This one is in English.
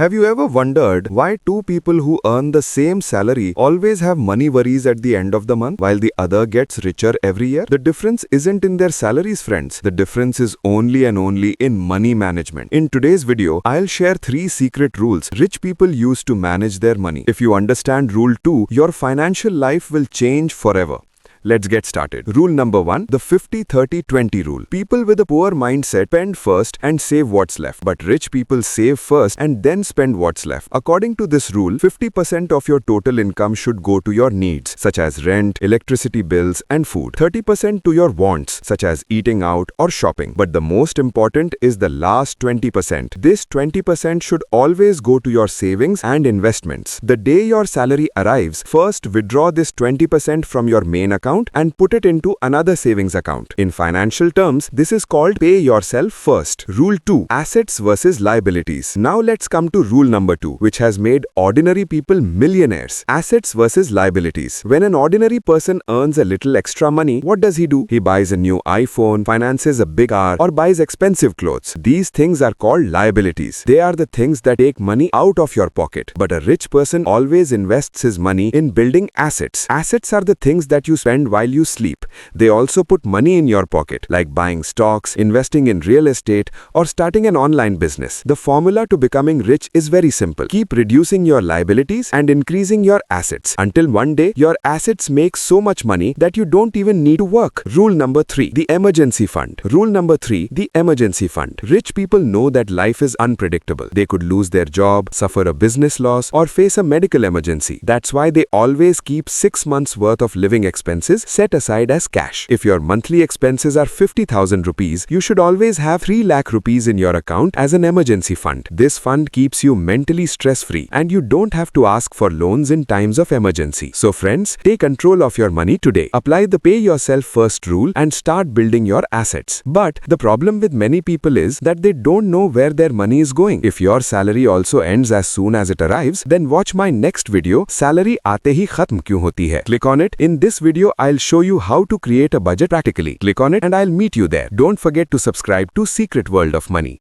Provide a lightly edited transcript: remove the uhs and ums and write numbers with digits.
Have you ever wondered why two people who earn the same salary always have money worries at the end of the month while the other gets richer every year? The difference isn't in their salaries, friends. The difference is only and only in money management. In today's video, I'll share 3 secret rules rich people use to manage their money. If you understand rule 2, your financial life will change forever. Let's get started. Rule number 1, the 50-30-20 rule. People with a poor mindset spend first and save what's left. But rich people save first and then spend what's left. According to this rule, 50% of your total income should go to your needs, such as rent, electricity bills, and food. 30% to your wants, such as eating out or shopping. But the most important is the last 20%. This 20% should always go to your savings and investments. The day your salary arrives, first withdraw this 20% from your main account and put it into another savings account. In financial terms, this is called pay yourself first. Rule 2, assets versus liabilities. Now let's come to rule number 2, which has made ordinary people millionaires. Assets versus liabilities. When an ordinary person earns a little extra money, what does he do? He buys a new iPhone, finances a big car, or buys expensive clothes. These things are called liabilities. They are the things that take money out of your pocket. But a rich person always invests his money in building assets. Assets are the things that you spend while you sleep. They also put money in your pocket, like buying stocks, investing in real estate, or starting an online business. The formula to becoming rich is very simple. Keep reducing your liabilities and increasing your assets until one day your assets make so much money that you don't even need to work. Rule number 3, the emergency fund. Rule number 3, the emergency fund. Rich people know that life is unpredictable. They could lose their job, suffer a business loss, or face a medical emergency. That's why they always keep 6 months worth of living expenses set aside as cash. If your monthly expenses are 50,000 rupees, you should always have 3 lakh rupees in your account as an emergency fund. This fund keeps you mentally stress-free and you don't have to ask for loans in times of emergency. So friends, take control of your money today. Apply the pay yourself first rule and start building your assets. But the problem with many people is that they don't know where their money is going. If your salary also ends as soon as it arrives, then watch my next video, Salary aate hi khatm kyun hoti hai. Click on it. In this video, I'll show you how to create a budget practically. Click on it and I'll meet you there. Don't forget to subscribe to Secret World of Money.